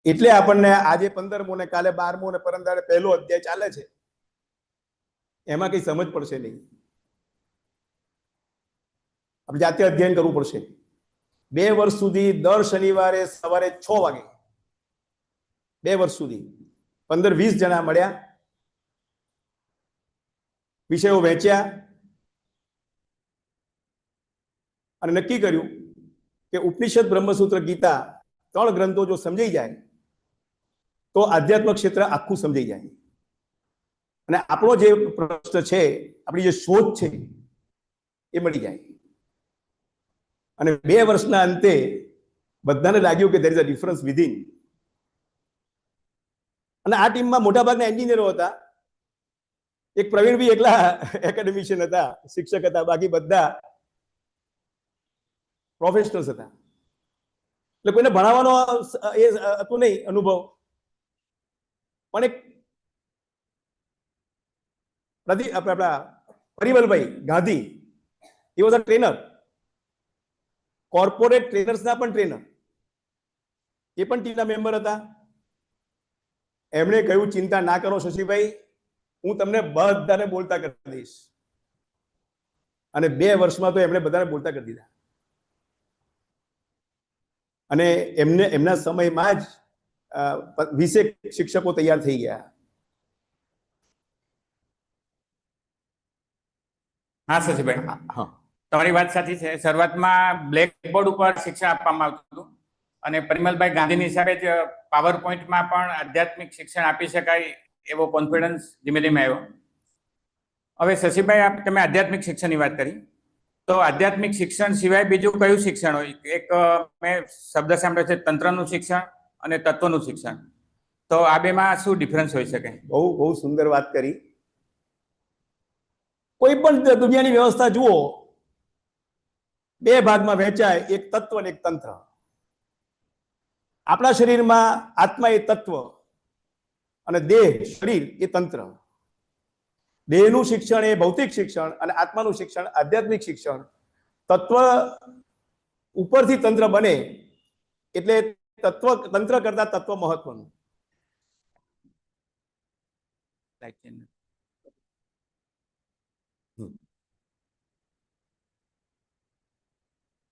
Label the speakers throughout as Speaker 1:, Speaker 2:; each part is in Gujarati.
Speaker 1: એટલે આપણને આજે 15મો ને કાલે 12મો ને પરમદાડે પહેલો અધ્યાય ચાલે છે, એમાં કઈ સમજ પડશે નહીં. આપણે જાતે અધ્યયન કરવું પડશે. 2 વર્ષ સુધી દર શનિવારે સવારે 6 વાગે 2 વર્ષ સુધી 15-20 જણા મળ્યા, વિષયો વહેંચ્યા અને નક્કી કર્યું કે ઉપનિષદ, બ્રહ્મસૂત્ર, ગીતા 3 ગ્રંથો જો સમજાઈ જાય તો આધ્યાત્મ ક્ષેત્ર આખું સમજાઈ જાય. અને આપણો જે પ્રશ્ન છે, આપણી જે શોધ છે એ મળી જાય. અને 2 વર્ષના અંતે બધાને લાગ્યું કે there is a difference within. અને આ ટીમમાં મોટાભાગના એન્જિનિયરો હતા. એક પ્રવીણભાઈ એકલા એકેડેમિશિયન હતા, શિક્ષક હતા, બાકી બધા પ્રોફેશનલ્સ હતા. એટલે કોઈને ભણાવવાનો એ હતું નહીં અનુભવ. પણ એક આપણા પરિમલભાઈ ગાંધી, એ બધા ટ્રેનર, કોર્પોરેટ ટ્રેનર્સના પણ ટ્રેનર, એ પણ ટીમના મેમ્બર હતા. એમણે કહ્યું, ચિંતા ના કરો શશીભાઈ, હું તમને બધાને બોલતા કરી દઈશ. અને 2 વર્ષમાં તો એમણે બધાને બોલતા કરી દીધા. અને એમના સમયમાં જ 20 શિક્ષકો તૈયાર થઈ ગયા.
Speaker 2: હા શશીભાઈ, હા, તમારી વાત સાચી છે. શરૂઆતમાં બ્લેકબોર્ડ ઉપર શિક્ષણ આપવામાં આવતું હતું અને પરિમલભાઈ ગાંધીની હિસાબે જ પાવર પોઈન્ટમાં પણ આધ્યાત્મિક શિક્ષણ આપી શકાય એવો કોન્ફિડન્સ ધીમે ધીમે આવ્યો. હવે શશીભાઈ, તમે આધ્યાત્મિક શિક્ષણની વાત કરી, તો આધ્યાત્મિક શિક્ષણ સિવાય બીજું કયું શિક્ષણ હોય? એક મેં શબ્દ સાંભળ્યો છે, તંત્રનું શિક્ષણ અને તત્વનું શિક્ષણ. તો આ બેમાં શું ડિફરન્સ હોઈ શકે?
Speaker 1: બહુ સુંદર વાત કરી. કોઈ પણ દુનિયાની વ્યવસ્થા જુઓ, 2 ભાગમાં વહેંચાય, એક તત્વ અને એક તંત્ર. આપણા શરીરમાં આત્મા એ તત્વ અને દેહ, શરીર એ તંત્ર. દેહનું શિક્ષણ એ ભૌતિક શિક્ષણ અને આત્માનું શિક્ષણ આધ્યાત્મિક શિક્ષણ. તત્વ ઉપરથી તંત્ર બને એટલે તંત્ર કરતા તત્વ મહત્વનું.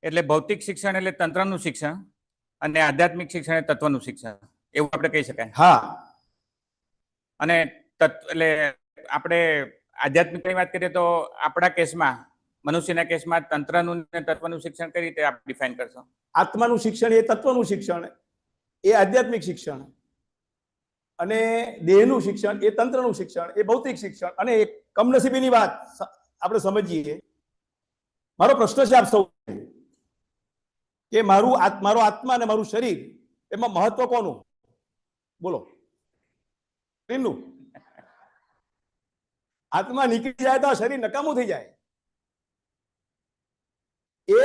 Speaker 2: એટલે ભૌતિક શિક્ષણ એટલે તંત્રનું શિક્ષણ અને આધ્યાત્મિક શિક્ષણ એ તત્વનું શિક્ષણ, એવું આપણે કહી શકાય.
Speaker 1: હા.
Speaker 2: અને એટલે આપણે આધ્યાત્મિકની વાત કરીએ તો આપણા કેસમાં, મનુષ્યના કેસમાં તંત્રનું અને તત્વનું શિક્ષણ કઈ રીતે આપ ડિફાઇન કરશો?
Speaker 1: આત્માનું શિક્ષણ એ તત્વનું શિક્ષણ, એ આધ્યાત્મિક શિક્ષણ. અને દેહનું શિક્ષણ એ તંત્રનું શિક્ષણ, એ ભૌતિક શિક્ષણ. અને એક કમનસીબીની વાત આપણે સમજીએ. મારો પ્રશ્ન છે આપ સૌ કે મારો આત્મા અને મારું શરીર, એમાં મહત્વ કોનું? બોલો. શરીરનું. આત્મા નીકળી જાય તો શરીર નકામું થઈ જાય. એ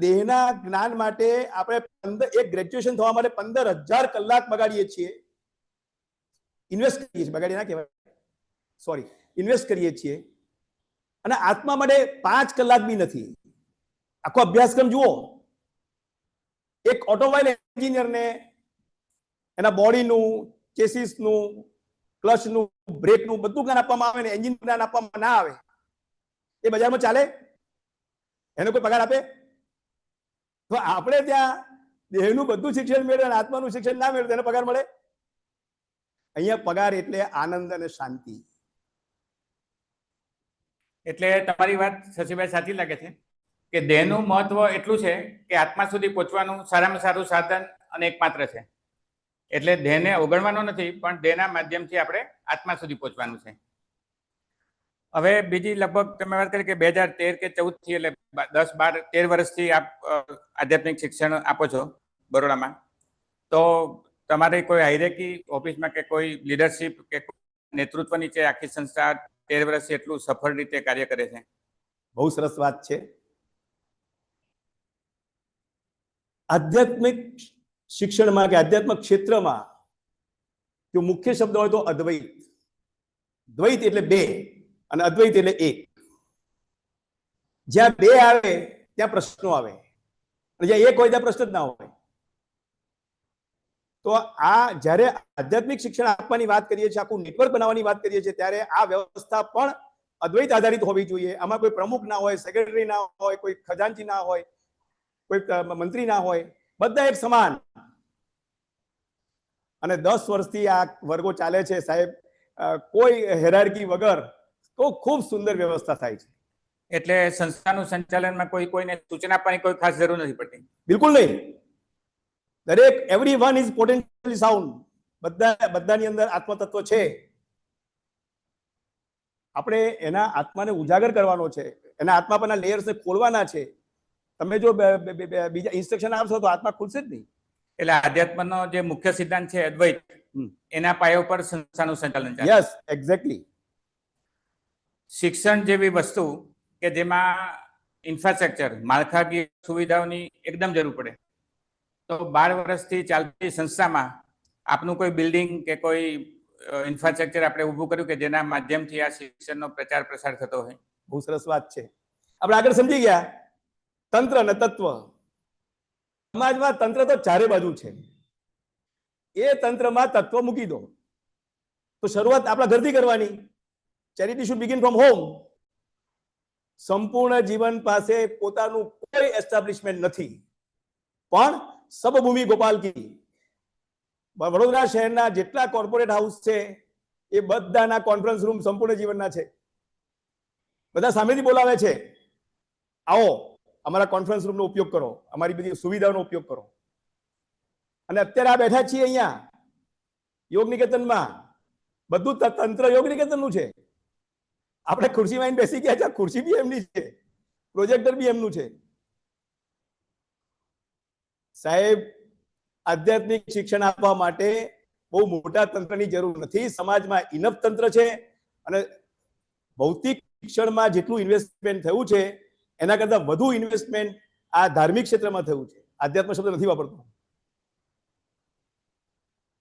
Speaker 1: દેહના જ્ઞાન માટે આપણે એક ગ્રેજ્યુએશન થવા માટે 15,000 કલાક બગાડીએ છીએ, ઇન્વેસ્ટ કરીએ છીએ. બગાડી ના કહેવાય, સોરી, ઇન્વેસ્ટ કરીએ છીએ. અને આત્મા માટે 5 કલાક બી નથી. આખો અભ્યાસક્રમ જુઓ. એક ઓટોમોબાઈલ એન્જિનિયરને એના બોડીનું, ચેસિસનું, ક્લચનું, બ્રેકનું બધું જ્ઞાન આપવામાં આવે ને એન્જિન જ્ઞાન આપવામાં ના આવે, એ બજારમાં ચાલે? એનો કોઈ પગાર આપે? તો આપણે ત્યાં દેહનું બધું શિક્ષણ મેળવે અને આત્માનું શિક્ષણ ના મેળવે, એને પગાર મળે? અહીંયા પગાર એટલે આનંદ અને શાંતિ.
Speaker 2: એટલે તમારી વાત શશીભાઈ સાચી લાગે છે કે દેહનું મહત્વ એટલું છે કે આત્મા સુધી પહોંચવાનું સારામાં સારું સાધન અને એકમાત્ર છે. એટલે દેહને ઓગળવાનો નથી, પણ દેહના માધ્યમથી આપણે આત્મા સુધી પહોંચવાનું છે. હવે બીજી લગભગ તમે વાત કરી કે 2013 કે 14 થી, એટલે 10, 12, 13 વર્ષથી આપ આધ્યાત્મિક શિક્ષણ આપો છો બરોડામાં. તો તમારે કોઈ હાયરેકી ઓફિસમાં કે કોઈ લીડરશિપ કે નેતૃત્વ નીચે આખી સંસ્થા 13 વર્ષથી એટલું સફળ રીતે કાર્ય કરે છે?
Speaker 1: બહુ સરસ વાત છે. આધ્યાત્મિક શિક્ષણમાં કે આધ્યાત્મિક ક્ષેત્રમાં જો મુખ્ય શબ્દ હોય તો અદ્વૈત. દ્વૈત એટલે 2 અને અદ્વૈત એટલે 1. જ્યાં 2 આવે ત્યાં પ્રશ્નો આવે, અને જ્યાં 1 હોય ત્યાં પ્રશ્ન જ ના હોય. તો તો આ જ્યારે આધ્યાત્મિક શિક્ષણ આપવાની વાત કરીએ છીએ, આખું નેટવર્ક બનાવવાની વાત કરીએ છીએ, ત્યારે આ વ્યવસ્થા પણ અદ્વૈત આધારિત હોવી જોઈએ. આમાં કોઈ પ્રમુખ ના હોય, સેક્રેટરી ના હોય, કોઈ ખજાનચી ના હોય, કોઈ મંત્રી ના હોય, બધા એક સમાન. અને 10 વર્ષથી આ વર્ગો ચાલે છે સાહેબ, કોઈ હેરાર્કી વગર તો ખૂબ સુંદર વ્યવસ્થા થાય છે.
Speaker 2: એટલે સંસ્થાનું સંચાલનમાં કોઈને સૂચના આપવાની કોઈ ખાસ જરૂર નથી પડતી.
Speaker 1: બિલકુલ નહીં. દરેક એવરીવન ઇઝ પોટેન્શિયલી સાઉન્ડ. બધાની અંદર આત્મતત્વ છે. આપણે એના આત્માને ઉજાગર કરવાનો છે, એના આત્મા પરના લેયર્સને ખોલવાના છે. તમે જો બીજા ઇન્સ્ટ્રક્શન આપશો તો આત્મા ખુલશે જ નહીં.
Speaker 2: એટલે આધ્યાત્મનો જે મુખ્ય સિદ્ધાંત છે અદ્વૈત, એના પાયા ઉપર સંસ્થાનું સંચાલન ચાલે.
Speaker 1: Yes, exactly.
Speaker 2: શિક્ષણ જેવી વસ્તુ કે જેમાં ઇન્ફ્રાસ્ટ્રક્ચર, માળખાકીય સુવિધાઓની એકદમ જરૂર પડે, તો 12 વર્ષથી ચાલતી સંસ્થામાં આપનું કોઈ બિલ્ડિંગ કે કોઈ ઇન્ફ્રાસ્ટ્રક્ચર આપણે ઊભું કર્યું કે જેના માધ્યમથી આ શિક્ષણનો પ્રચાર પ્રસાર થતો હોય?
Speaker 1: બહુ સરસ વાત છે. આપણે આગળ સમજી ગયા તંત્ર અને તત્વ. સમાજમાં તંત્ર તો ચારે બાજુ છે. એ તંત્રમાં તત્વ મૂકી દો. તો શરૂઆત આપણા ઘરથી કરવાની. Charity should begin from home. સંપૂર્ણ જીવન પાસે પોતાનું કોઈ એસ્ટાબ્લિશમેન્ટ નથી, પણ સબભૂમિ ગોપાલ કી, વડોદરા શહેરના જેટલા કોર્પોરેટ હાઉસ છે એ બધાના કોન્ફરન્સ રૂમ સંપૂર્ણ જીવનના છે. બધા સામેથી બોલાવે છે, આવો અમારા કોન્ફરન્સ રૂમનો ઉપયોગ કરો, અમારી બધી સુવિધાઓનો ઉપયોગ કરો. અને અત્યારે આ બેઠા છીએ અહીંયા યોગ નિકેતનમાં, બધું તંત્ર યોગ નિકેતનનું છે. આપણે ખુરશીમાં બેસી ગયા છે, ખુરશી બી એમની છે, પ્રોજેક્ટર બી એમનું છે. સાહેબ, આધ્યાત્મિક શિક્ષણ આપવા માટે બહુ મોટા તંત્રની જરૂર નથી. સમાજમાં ઇનફ તંત્ર છે. અને ભૌતિક શિક્ષણમાં જેટલું ઇન્વેસ્ટમેન્ટ થયું છે એના કરતા વધુ ઇન્વેસ્ટમેન્ટ આ ધાર્મિક ક્ષેત્રમાં થયું છે. આધ્યાત્મ શબ્દ નથી વાપરતો.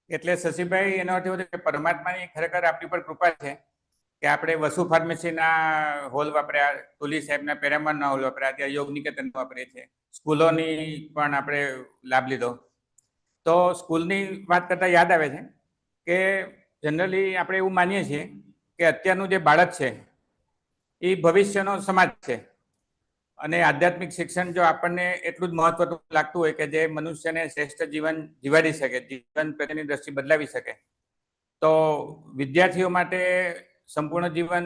Speaker 2: એટલે શશીભાઈ, એનો અર્થ એવો છે કે પરમાત્માની ખરેખર આપણી પર કૃપા છે કે આપણે વસુ ફાર્મસીના હોલ વાપર્યા, તુલી સાહેબના પેરામણના હોલ વાપર્યા, ત્યાં યોગ નિકેતન વાપરીએ છીએ, સ્કૂલોની પણ આપણે લાભ લીધો. તો સ્કૂલની વાત કરતા યાદ આવે છે કે જનરલી આપણે એવું માનીએ છીએ કે અત્યારનું જે બાળક છે એ ભવિષ્યનો સમાજ છે, અને આધ્યાત્મિક શિક્ષણ જો આપણને એટલું જ મહત્વનું લાગતું હોય કે જે મનુષ્યને શ્રેષ્ઠ જીવન જીવાડી શકે, જીવન પ્રત્યેની દ્રષ્ટિ બદલાવી શકે, તો વિદ્યાર્થીઓ માટે સંપૂર્ણ જીવન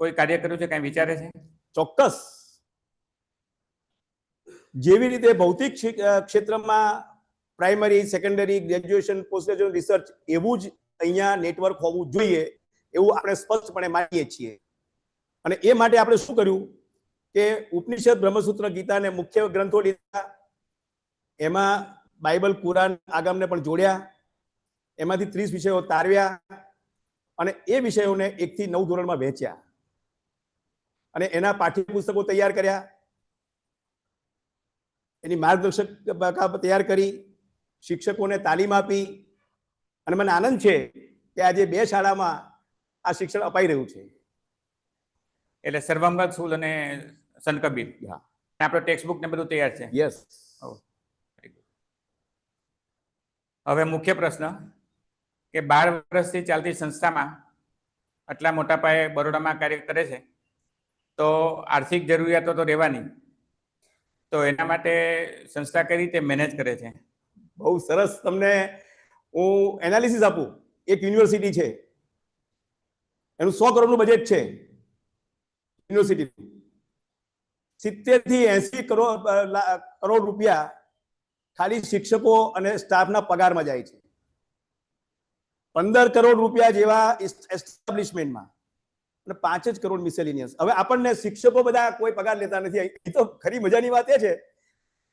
Speaker 2: કોઈ કાર્ય કર્યું છે, કઈ વિચારે છે?
Speaker 1: ચોક્કસ. જેવી રીતે ભૌતિક ક્ષેત્રમાં primary, secondary, graduation, post graduation, research, એવું જ અહીંયા નેટવર્ક હોવું જોઈએ, એવું આપણે સ્પષ્ટપણે માનીએ છીએ. અને એ માટે આપણે શું કર્યું કે ઉપનિષદ, બ્રહ્મસૂત્ર, ગીતાને મુખ્ય ગ્રંથો લીધા, એમાં બાઇબલ, કુરાન, આગમને પણ જોડ્યા, એમાંથી 30 વિષયો તારવ્યા, અને એ વિષયોને 1 થી 9 ધોરણમાં વહેંચ્યા, અને એના પાઠ્યપુસ્તકો તૈયાર કર્યા, એની માર્ગદર્શક તૈયાર કરી, શિક્ષકોને તાલીમ આપી. અને મને આનંદ છે કે આજે 2 શાળામાં આ શિક્ષણ અપાઈ રહ્યું છે.
Speaker 2: એટલે સર્વમંગલ સ્કૂલ અને સંત કબીર. આપણો ટેક્સ્ટ બુક ને બધું તૈયાર છે.
Speaker 1: યસ.
Speaker 2: હવે મુખ્ય પ્રશ્ન કે 12 વર્ષથી ચાલતી સંસ્થામાં આટલા મોટા પાયે બરોડામાં કાર્ય કરે છે, તો આર્થિક જરૂરિયાતો તો રહેવાની, તો એના માટે સંસ્થા કઈ રીતે મેનેજ કરે છે?
Speaker 1: બહુ સરસ. તમને હું એનાલિસિસ આપું. એક યુનિવર્સિટી છે, એનું 100 કરોડનું બજેટ છે. યુનિવર્સિટી 70 થી 80 કરોડ રૂપિયા ખાલી શિક્ષકો અને સ્ટાફના પગારમાં જાય છે. 15 કરોડ રૂપિયા જેવા એસ્ટાબ્લિશમેન્ટમાં, અને 5 જ કરોડ મિસેલિનિયસ. હવે આપણને શિક્ષકો બધા કોઈ પગાર લેતા નથી. એ તો ખરી મજાની વાત એ છે,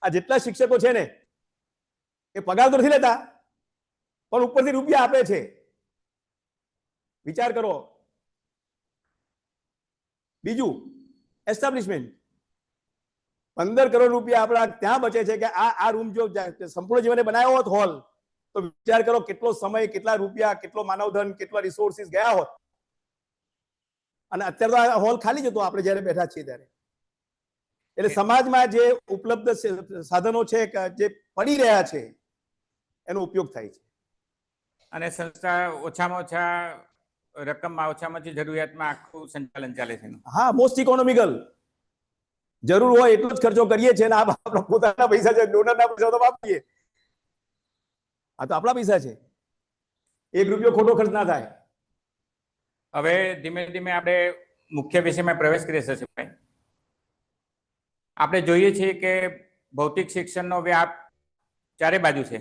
Speaker 1: આ જેટલા શિક્ષકો છે ને એ પગાર તો નથી લેતા, પણ ઉપરથી રૂપિયા આપે છે. વિચાર કરો. બીજું, એસ્ટાબ્લિશમેન્ટ 15 કરોડ રૂપિયા આપણા ત્યાં બચે છે કે આ રૂમ જો સંપૂર્ણ જીવને બનાવ્યો હોત હોલ, તો વિચાર કરો કેટલો સમય, કેટલા રૂપિયા, કેટલો માનવધન, કેટલા રિસોર્સિસ ગયા હોત. અને અત્યારે તો આ હોલ ખાલી જ હતો આપણે જ્યારે બેઠા છીએ ત્યારે. એટલે સમાજમાં જે ઉપલબ્ધ સાધનો છે, જે પડી રહ્યા છે, એનો ઉપયોગ થાય છે.
Speaker 2: અને સંસ્થા ઓછામાં ઓછા રકમમાં ઓછામાં ઓછી જરૂરિયાતમાં આખું સંચાલન ચાલે છે એનું.
Speaker 1: હા, મોસ્ટ ઇકોનોમિકલ. જરૂર હોય એટલો જ ખર્ચો કરીએ છીએ, અને આ આપણા પોતાના પૈસા છે, ડોનરના પૈસા તો વાપરીએ. આ તો આપણા પૈસા છે, એક રૂપિયો ખોટો ખર્ચ ના થાય.
Speaker 2: હવે ધીમે ધીમે આપણે મુખ્ય વિષયમાં પ્રવેશ કરીએ શશીભાઈ. આપણે જોઈએ છીએ કે ભૌતિક શિક્ષણનો વ્યાપ ચારે બાજુ છે.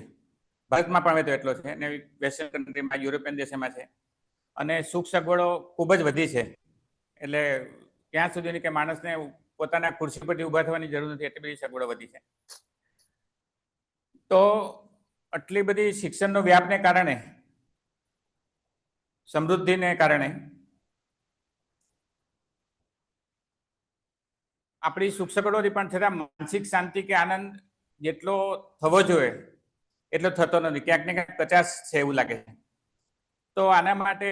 Speaker 2: ભારતમાં પણ હવે તો એટલો છે, અને વેસ્ટર્ન કન્ટ્રીમાં, યુરોપિયન દેશોમાં છે, અને સુખ સગવડો ખૂબ જ વધી છે. એટલે ત્યાં સુધીની કે માણસને પોતાના ખુરશી પરથી ઊભા થવાની જરૂર નથી, એટલી બધી સગવડો વધી છે. તો આટલી બધી શિક્ષણનો વ્યાપને કારણે, સમૃદ્ધિને કારણે આપણી સુખ સગવડોથી પણ છતાં માનસિક શાંતિ કે આનંદ જેટલો થવો જોઈએ એટલો થતો નથી. ક્યાંક ને ક્યાંક કચાશ છે એવું લાગે છે. તો આના માટે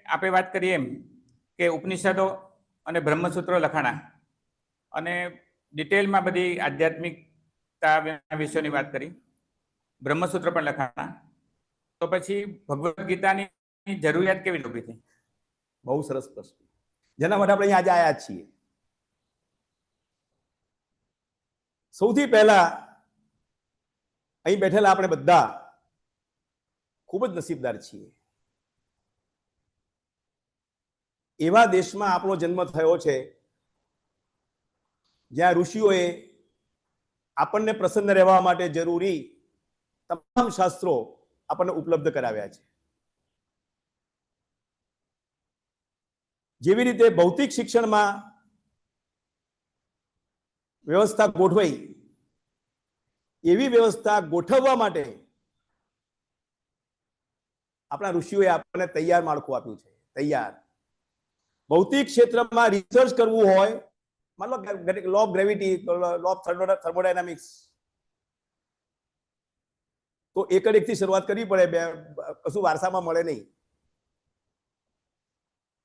Speaker 2: આપણે વાત કરીએ એમ કે ઉપનિષદો અને બ્રહ્મસૂત્રો લખાણા, અને ડિટેલમાં બધી આધ્યાત્મિકતા વિષયોની વાત કરી, બ્રહ્મસૂત્ર પણ લખાણા. તો પછી ભગવદ્ ગીતાની જરૂરિયાત કેવી ઊભી થઈ?
Speaker 1: બહુ સરસ પ્રશ્ન, જેના માટે આપણે આજે આવ્યા છીએ. સૌથી પહેલા અહીં બેઠેલા આપણે બધા ખૂબ જ નસીબદાર છીએ. એવા દેશમાં આપણો જન્મ થયો છે જ્યાં ઋષિઓએ આપણને પ્રસન્ન રહેવા માટે જરૂરી તમામ શાસ્ત્રો આપણને ઉપલબ્ધ કરાવ્યા છે. જેવી રીતે ભૌતિક શિક્ષણમાં વ્યવસ્થા ગોઠવાઈ, એવી વ્યવસ્થા ગોઠવવા માટે આપણા ઋષિઓએ આપણને તૈયાર માળખું આપ્યું છે. તૈયાર ભૌતિક ક્ષેત્રમાં રિસર્ચ કરવું હોય, માનો law of gravity, law of thermodynamics, તો એકથી શરૂઆત કરવી પડે, કશું વારસામાં મળે નહીં.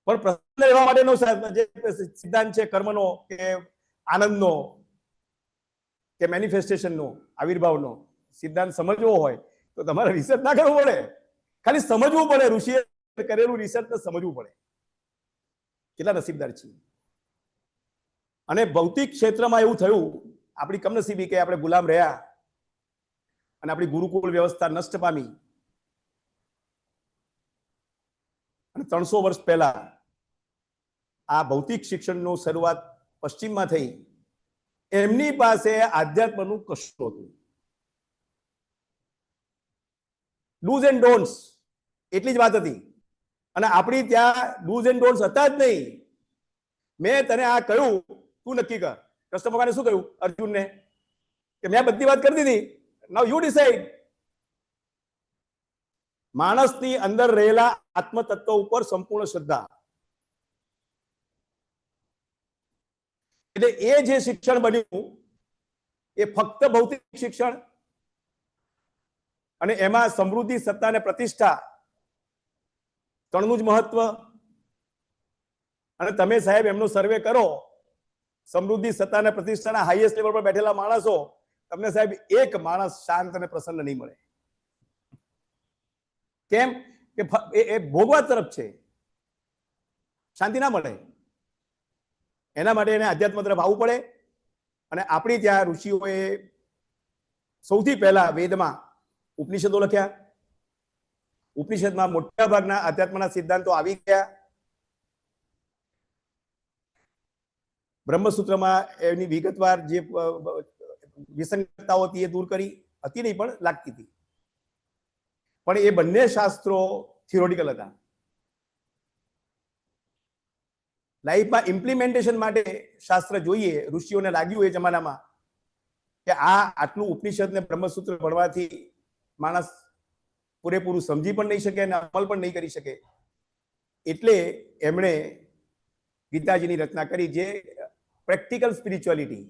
Speaker 1: પણ પ્રસન્ન રહેવા માટેનો જે સિદ્ધાંત છે કર્મનો કે આનંદનો કે મેનિફેસ્ટેશનનો, આવિર્ભાવનો સિદ્ધાંત સમજવો હોય તો તમારે રિસર્ચ ના કરવું પડે, ખાલી સમજવું પડે. ઋષિએ કરેલું રિસર્ચ સમજવું પડે. કેટલા નસીબદાર છીએ. અને ભૌતિક ક્ષેત્રમાં એવું થયું, આપણી કમનસીબી કે આપણે ગુલામ રહ્યા અને આપણી ગુરુકુળ વ્યવસ્થા નષ્ટ પામી. અને 300 વર્ષ પહેલા આ ભૌતિક શિક્ષણનો શરૂઆત પશ્ચિમમાં થઈ. એમની પાસે આધ્યાત્મનું કશું હતું. ડૂઝ એન્ડ ડોન્ટ્સ એટલી જ વાત હતી. અને આપણી ત્યાં ડૂઝ એન્ડ ડોન્ટ્સ હતા જ નહીં. મેં તને આ કહ્યું, તું નક્કી કર. કૃષ્ણ ભગવાને શું કહ્યું અર્જુનને? કે મેં બધી વાત કરી દીધી, નાઉ યુ ડિસાઇડ. માણસની અંદર રહેલા આત્મતત્વ ઉપર સંપૂર્ણ શ્રદ્ધા. એટલે એ જે શિક્ષણ બન્યું એ ફક્ત ભૌતિક શિક્ષણ, અને એમાં સમૃદ્ધિ, સત્તા અને પ્રતિષ્ઠા ત્રણનું જ મહત્વ. અને તમે સાહેબ એમનો સર્વે કરો, સમૃદ્ધિ, સત્તા અને પ્રતિષ્ઠાના હાઈએસ્ટ લેવલ પર બેઠેલા માણસો, તમને સાહેબ એક માણસ શાંત અને પ્રસન્ન નહીં મળે. કેમ કે એ ભોગવા તરફ છે, શાંતિ ના મળે. એના માટે એને અધ્યાત્મ તરફ આવવું પડે. અને આપણી ત્યાં ઋષિઓએ સૌથી પહેલા વેદમાં ઉપનિષદો લખ્યા. ઉપનિષદમાં મોટા ભાગના અધ્યાત્મના સિદ્ધાંતો આવી ગયા. બ્રહ્મસૂત્રમાં એની વિગતવાર જે વિસંગતતાઓ હતી એ દૂર કરી, હતી નહીં પણ લાગતી હતી. પણ એ બંને શાસ્ત્રો થિયોરિટિકલ હતા. લાઈફમાં ઇમ્પ્લિમેન્ટેશન માટે શાસ્ત્ર જોઈએ. ઋષિઓને લાગ્યું એ જમાનામાં કે આટલું ઉપનિષદ ને બ્રહ્મસૂત્ર ભણવાથી માણસ પૂરેપૂરું સમજી પણ નહીં શકે અને અમલ પણ નહીં કરી શકે. એટલે એમણે ગીતાજીની રચના કરી, જે પ્રેક્ટિકલ સ્પિરિચ્યુઆલિટી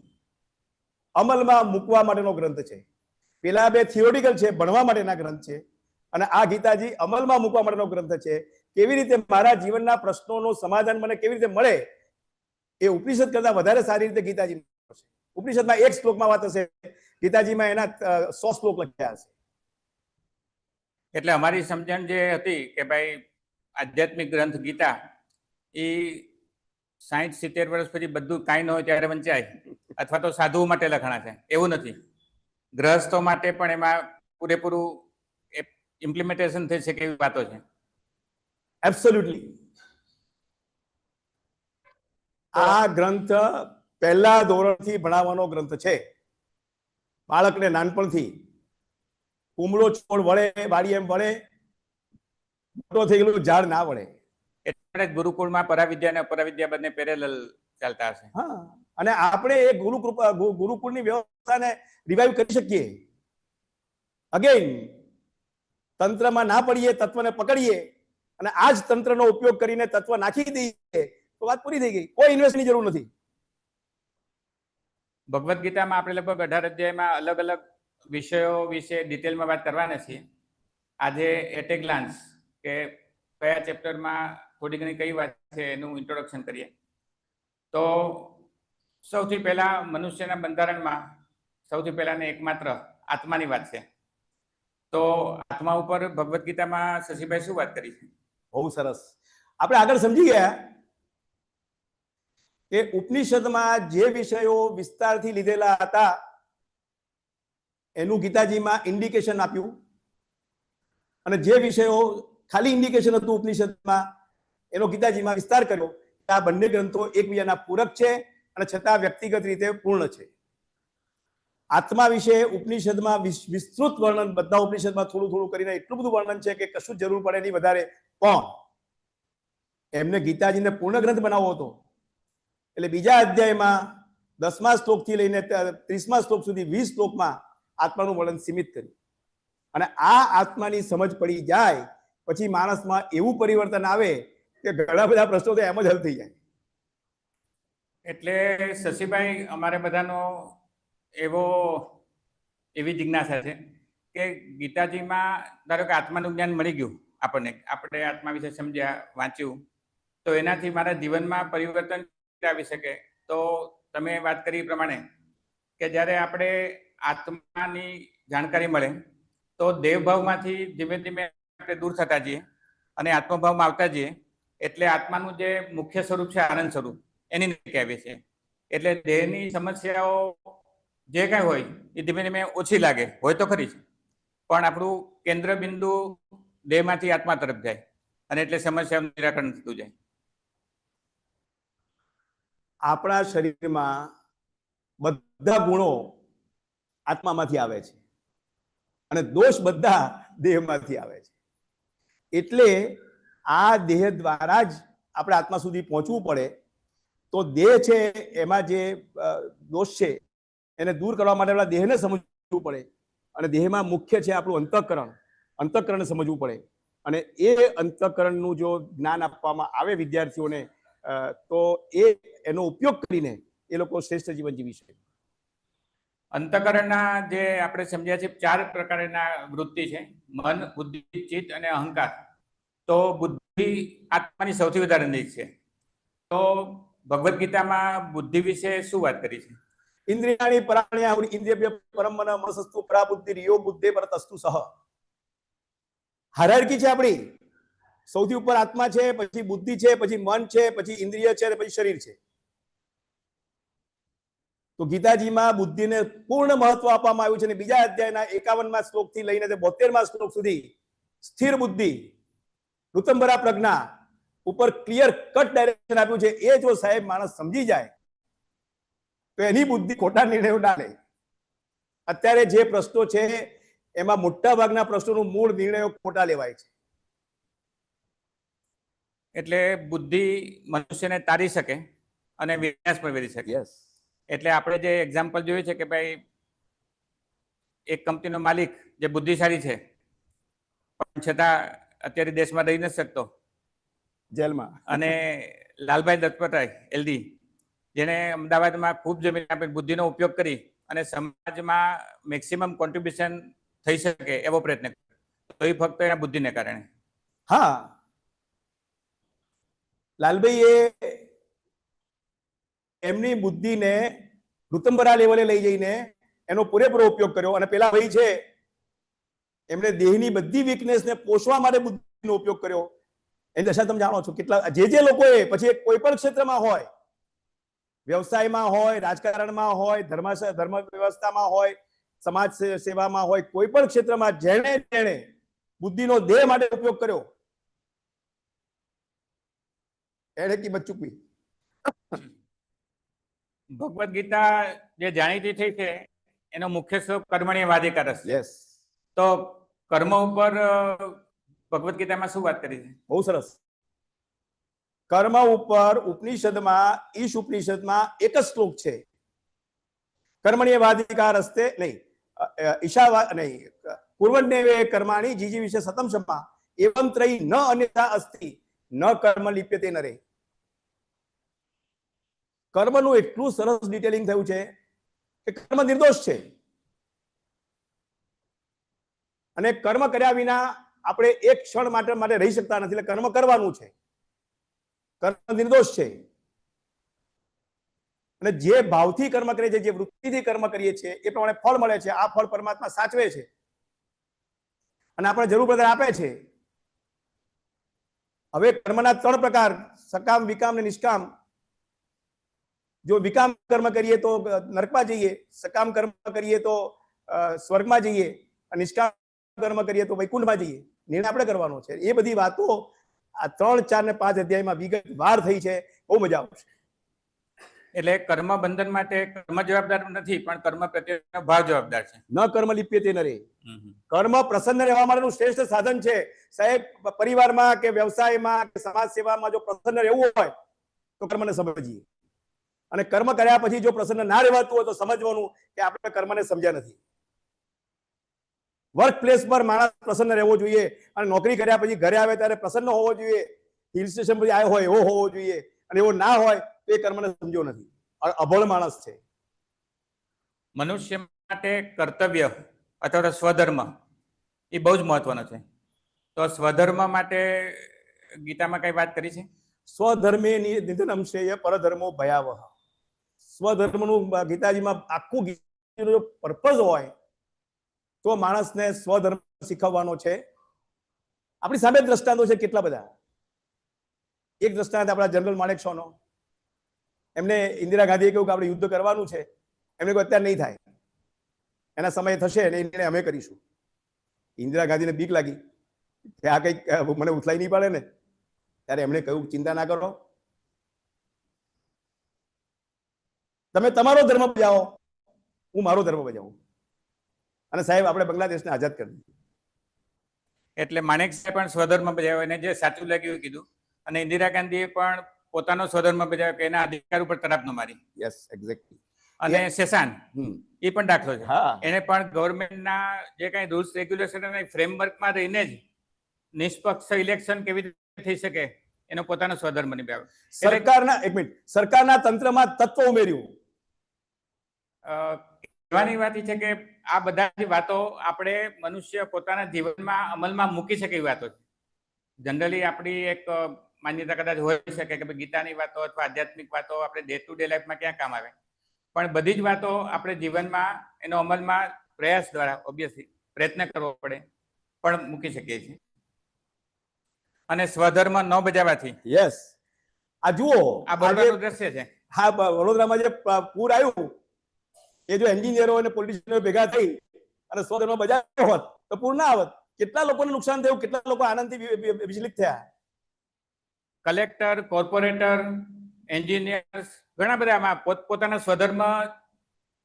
Speaker 1: અમલમાં મૂકવા માટેનો ગ્રંથ છે. પેલા બે થિયોરિટિકલ છે, ભણવા માટેના ગ્રંથ છે, અને આ ગીતાજી અમલમાં મૂકવા માટેનો ગ્રંથ છે. કેવી રીતે મારા જીવનના પ્રશ્નોનું સમાધાન મને કેવી રીતે મળે, એ ઉપનિષદ કરતા વધારે સારી રીતે ગીતાજી છે. ઉપનિષદમાં એક શ્લોકમાં વાત હશે, ગીતાજીમાં એના 100 શ્લોક લખ્યા હશે.
Speaker 2: એટલે અમારી સમજણ જે હતી કે ભાઈ આધ્યાત્મિક ગ્રંથ ગીતા એ 60-70 વર્ષ પછી બધું કાંઈ ન હોય ત્યારે વંચાય અથવા તો સાધુઓ માટે લખાણા છે, એવું નથી. ગ્રહસ્થો માટે પણ એમાં પૂરેપૂરું ઇમ્પ્લિમેન્ટેશન થઈ શકે એવી વાતો છે.
Speaker 1: એબ્સોલ્યુટલી. આ ગ્રંથ પહેલા ધોરણથી ભણાવવાનો ગ્રંથ છે. બાળકને નાનપણથી કુમળો છોડ વળે વાડી એમ વળે, મોટો થઈ ગયેલું ઝાડ ના વળે.
Speaker 2: એટલે જ ગુરુકુળમાં પરાવિદ્યા અને અપરાવિદ્યા બંને પેરેલલ ચાલતા હશે.
Speaker 1: હા, અને આપણે એ ગુરુકુળની વ્યવસ્થાને રિવાઇવ કરી શકીએ. અગેન તંત્રમાં ના પડીએ, તત્વને પકડીએ અને આ જ તંત્રનો ઉપયોગ કરીને તત્વ નાખી દઈએ તો વાત પૂરી થઈ ગઈ. કોઈ ઇન્વેસ્ટની જરૂર નથી.
Speaker 2: ભગવદ્ ગીતામાં આપણે લગભગ 18 અધ્યાયમાં અલગ અલગ વિષયો વિશે ડિટેલમાં વાત કરવાના છીએ. આજે એટ એ ગ્લાન્સ કે કયા ચેપ્ટરમાં થોડી ઘણી કઈ વાત છે એનું ઇન્ટ્રોડક્શન કરીએ. તો સૌથી પહેલા મનુષ્યના બંધારણમાં સૌથી પહેલા ને એકમાત્ર આત્માની વાત છે. તો આત્મા ઉપર ભગવદ્ ગીતામાં શશીભાઈ શું વાત કરી છે?
Speaker 1: બહુ સરસ. આપણે આગળ સમજી ગયા કે ઉપનિષદમાં જે વિષયો વિસ્તારથી લીધેલા હતા એનું ગીતાજીમાં ઇન્ડિકેશન આપ્યું, અને જે વિષયો ખાલી ઇન્ડિકેશન હતું ઉપનિષદમાં એનો ગીતાજીમાં વિસ્તાર કર્યો. આ બંને ગ્રંથો એકબીજાના પૂરક છે અને છતાં વ્યક્તિગત રીતે પૂર્ણ છે. આત્મા વિશે ઉપનિષદમાં વિસ્તૃત વર્ણન, બધા ઉપનિષદમાં થોડું થોડું કરીને એટલું બધું વર્ણન છે કે કશું જરૂર પડે નહીં વધારે. પણ એમને ગીતાજીને પૂર્ણ ગ્રંથ બનાવવો હતો એટલે બીજા અધ્યાયમાં 10મા શ્લોકથી લઈને 30મા શ્લોક સુધી 20 શ્લોકમાં આત્માનું વર્ણન સીમિત કર્યું. અને આ આત્માની સમજ પડી જાય પછી માણસમાં એવું પરિવર્તન આવે કે ઘણા બધા પ્રશ્નો તો એમ જ હલ થઈ જાય.
Speaker 2: એટલે શશીભાઈ, અમારે બધાનો એવી જિજ્ઞાસા છે કે ગીતાજીમાં ધારો કે આત્માનું જ્ઞાન મળી ગયું આપણને, આપણે આત્મા વિશે સમજ્યા, વાંચ્યું, તો એનાથી મારા જીવનમાં પરિવર્તન આવી શકે. તો તમે વાત કરી પ્રમાણે કે જ્યારે આપણે આત્માની જાણકારી મળે તો દેવભાવમાંથી ધીમે ધીમે આપણે દૂર થતા જઈએ અને આત્મભાવમાં આવતા જઈએ. એટલે આત્માનું જે મુખ્ય સ્વરૂપ છે આનંદ સ્વરૂપ, એની નજીક આવીએ છીએ. એટલે દેહની સમસ્યાઓ જે કાંઈ હોય એ ધીમે ધીમે ઓછી લાગે, હોય તો ખરી જ, પણ આપણું કેન્દ્ર બિંદુ દેહમાંથી આત્મા તરફ જાય અને એટલે સમસ્યાનું નિરાકરણ થતું જાય.
Speaker 1: આપણા શરીરમાં બધા ગુણો આત્મામાંથી આવે છે અને દોષ બધા દેહમાંથી આવે છે. એટલે આ દેહ દ્વારા જ આપણે આત્મા સુધી પહોંચવું પડે. તો દેહ છે એમાં જે દોષ છે એને દૂર કરવા માટે આપણા દેહને સમજવું પડે, અને દેહમાં મુખ્ય છે આપણું અંતઃકરણને સમજવું પડે. અને એ અંતઃકરણનું જો જ્ઞાન આપવામાં આવે વિદ્યાર્થીઓને તો એનો ઉપયોગ કરીને એ લોકો શ્રેષ્ઠ જીવન જીવી શકે.
Speaker 2: અંતઃકરણના જે આપણે સમજ્યા છે 4 પ્રકારના વૃત્તિ છે: મન, બુદ્ધિ, ચિત્ત અને અહંકાર. તો બુદ્ધિ આત્માની સૌથી વધારે નજીક છે. તો ભગવદ્ ગીતામાં બુદ્ધિ વિશે શું વાત કરી છે?
Speaker 1: ઇન્દ્રિયાણી પરાણ્યા ઇન્દ્રિય પરમ મન મનસસ્તુ પરા બુદ્ધિ યો બુદ્ધે પરતસ્તુ સહ. હાયરાર્કી છે આપણી. સૌથી ઉપર આત્મા છે, પછી બુદ્ધિ છે, પછી મન છે, પછી ઇન્દ્રિય છે અને પછી શરીર છે. તો ગીતાજીમાં બુદ્ધિને પૂર્ણ મહત્વ આપવામાં આવ્યું છે અને બીજા અધ્યાયના 51મા શ્લોકથી લઈને 72મા શ્લોક સુધી સ્થિર બુદ્ધિ, ઋતંબરા પ્રજ્ઞા ઉપર ક્લિયર કટ ડાયરેક્શન આપ્યું છે. એ જો સાહેબ માણસ સમજી જાય તો એની બુદ્ધિ ખોટા નિર્ણયો ના લે. અત્યારે જે પ્રશ્નો છે એમાં મોટા ભાગના પ્રશ્નોનું મૂળ નિર્ણયો ખોટા લેવાય છે.
Speaker 2: એટલે બુદ્ધિ મનુષ્યને તારી શકે અને વિનાશ પણ કરી શકે. એટલે આપણે જે એક્ઝામ્પલ જોયું છે કે ભાઈ એક કંપનીનો માલિક જે બુદ્ધિશાળી છે પણ છતાં અત્યારે દેશમાં રહી નથી શકતો,
Speaker 1: જેલમાં.
Speaker 2: અને લાલભાઈ દત્તપતરાય એલડી, જેણે અમદાવાદમાં ખૂબ જમીન આપી બુદ્ધિનો ઉપયોગ કરી અને સમાજમાં મેક્સિમમ કોન્ટ્રીબ્યુશન થઈ શકે એવો પ્રયત્ન કર્યો, તો એ ફક્ત એના બુદ્ધિને કારણે.
Speaker 1: હા, લાલભાઈએ એમની બુદ્ધિને ઋતંબરા લેવલે લઈ જઈને એનો પૂરેપૂરો ઉપયોગ કર્યો. અને પેલા ભાઈ છે એમણે દેહની બધી વીકનેસને પોષવા માટે બુદ્ધિનો ઉપયોગ કર્યો. એની દશા તમે જાણો છો. કેટલા જે લોકોએ પછી કોઈ પણ ક્ષેત્રમાં હોય, વ્યવસાયમાં હોય, રાજકારણમાં હોય, ધર્મ વ્યવસ્થામાં હોય, સમાજ સેવામાં હોય, કોઈ પણ ક્ષેત્રમાં જેણે બુદ્ધિનો દેહ માટે ઉપયોગ કર્યો એને કિંમત ચૂકવી.
Speaker 2: ભગવદ્ ગીતા જે જાણીતી થઈ છે એનો મુખ્ય સ્વરૂપ કર્મણ્યવાધિકાર છે.
Speaker 1: યસ,
Speaker 2: તો કર્મ ઉપર ભગવદ્ ગીતામાં શું વાત કરી છે?
Speaker 1: બહુ સરસ. કર્મ ઉપર ઉપનિષદમાં, ઈશ ઉપનિષદમાં એક જ શ્લોક છે. કર્મણ્યવાધિકાર હસ્તે નહીં, ઈશાવા નહીં, પૂર્વન્યવે કર્માણી જીજી વિશે સતમ શમા એવમ ત્રયી ન અન્યથા અસ્તિ ન કર્મ લિપ્યતે નરે. કર્મનું એટલું સરસ ડિટેલિંગ થયું છે કે કર્મ નિર્દોષ છે અને કર્મ કર્યા વિના આપણે એક ક્ષણ માટે રહી શકતા નથી. એટલે કર્મ કરવાનું છે. કર્મ નિર્દોષ છે અને જે ભાવથી કર્મ કરીએ છીએ, જે વૃત્તિથી કર્મ કરીએ છીએ એ પ્રમાણે ફળ મળે છે. આ ફળ પરમાત્મા સાચવે છે અને આપણે જરૂર પડે આપે છે. હવે કર્મના 3 પ્રકાર: સકામ, વિકામ અને નિષ્કામ. જો વિકામ કર્મ કરીએ તો નરકમાં જઈએ, સકામ કર્મ કરીએ તો સ્વર્ગમાં જઈએ અને નિષ્કામ કર્મ કરીએ તો વૈકુંઠમાં જઈએ. નિર્ણય આપણે કરવાનો છે. એ બધી વાતો આ 3, 4 ને 5 અધ્યાયમાં વિગતવાર થઈ છે. બહુ મજા આવશે.
Speaker 2: એટલે કર્મ બંધન માટે કર્મ જવાબદાર નથી, પણ કર્મ પ્રત્યેનો ભાવ જવાબદાર છે.
Speaker 1: ન કર્મ લિપ્યતે નરે. કર્મ પ્રસન્ન રહેવા માટેનું શ્રેષ્ઠ સાધન છે. સાહેબ, પરિવારમાં કે વ્યવસાયમાં કે સમાજ સેવામાં જો પ્રસન્ન રહેવું હોય તો કર્મને સમજીએ. અને કર્મ કર્યા પછી જો પ્રસન્ન ના રહેવાતું હોય તો સમજવાનું કે આપણે કર્મને સમજ્યા નથી. વર્ક પ્લેસ પર માણસ પ્રસન્ન રહેવો જોઈએ અને નોકરી કર્યા પછી ઘરે આવે ત્યારે પ્રસન્ન હોવો જોઈએ. હિલ સ્ટેશન પછી આવ્યો હોય એવો હોવો જોઈએ અને એવો ના હોય તો એ કર્મને સમજ્યો નથી, અભણ માણસ છે.
Speaker 2: મનુષ્ય માટે કર્તવ્ય અથવા તો સ્વધર્મ એ બહુ જ મહત્વનો છે. તો સ્વધર્મ માટે ગીતામાં કઈ વાત કરી છે?
Speaker 1: સ્વધર્મે નિધનમ શ્રેય પરધર્મો ભયાવહ. સ્વધર્મનું ગીતાજીમાં આખું ગીતાનો પર્પઝ હોય તો માણસને સ્વધર્મ શીખવવાનો છે. આપણી સામે દ્રષ્ટાંતો છે કેટલા બધા. એક દ્રષ્ટાંત આપણા જનરલ માણેકશોનો. એમને ઇન્દિરા ગાંધીએ કહ્યું કે આપણે યુદ્ધ કરવાનું છે. એમને કહ્યું અત્યારે નહીં થાય, એના સમય થશે ને એને અમે કરીશું. ઇન્દિરા ગાંધીને બીક લાગી કે આ કંઈક મને ઉથલાઈ નહીં પાડે ને, ત્યારે એમણે કહ્યું ચિંતા ના કરો, તમે તમારો ધર્મ બજાવો, હું મારો ધર્મ બજાવું. અને સાહેબ આપણે બાંગ્લાદેશને આઝાદ કરી દીધું.
Speaker 2: એટલે માણેક સાહેબ પણ સ્વધર્મ બજાવ્યો એને જે સાચું લાગ્યું કીધું, અને ઇન્દિરા ગાંધીએ પણ પોતાનો સ્વધર્મ બજાવ્યો કે એના અધિકાર ઉપર તરાપ ન મારી.
Speaker 1: Yes, exactly.
Speaker 2: અને શેષાન એ પણ દાખલો છે.
Speaker 1: હા,
Speaker 2: એને પણ ગવર્મેન્ટના જે કઈ રૂલ્સ રેગ્યુલેશન અને ફ્રેમવર્કમાં રહીને જ નિષ્પક્ષ ઇલેક્શન કેવી રીતે થઈ શકે એનો પોતાનો સ્વધર્મ નિભાવ્યો.
Speaker 1: સરકારના એક મિનિટ, સરકારના તંત્રમાં તત્વ ઉમેર્યું.
Speaker 2: કહેવાની વાત એ છે કે આ બધા જ વાતો આપણે મનુષ્ય પોતાના જીવનમાં અમલમાં મૂકી શકે એવી વાતો છે. જનરલી આપણી એક માન્યતા કદાચ હોઈ શકે કે ગીતાની વાતો અથવા આધ્યાત્મિક વાતો આપણે ડે ટુ ડે લાઈફમાં ક્યાં કામ આવે, પણ બધી જ વાતો આપણે જીવનમાં એનો અમલમાં પ્રયાસ દ્વારા ઓબ્વિયસલી પ્રયત્ન કરવો પડે પણ મૂકી શકીએ છીએ. અને સ્વધર્મ ન બજાવવાથી
Speaker 1: યસ, આ જુઓ
Speaker 2: આ બરોબરનું દ્રશ્ય છે.
Speaker 1: હા, વડોદરામાં જે પૂર આવ્યું એ જો એન્જિનિયરો અને પોલિટિશિયનો ભેગા થઈ અને સ્વધર્મ બજાવ્યો હોત તો પૂર ના આવત. કેટલા લોકોને નુકસાન થયું, કેટલા લોકો આનંદથી વિચલિત થયા.
Speaker 2: કલેક્ટર, કોર્પોરેટર, એન્જિનિયર્સ ઘણા બધા આમાં પોતપોતાના સ્વધર્મ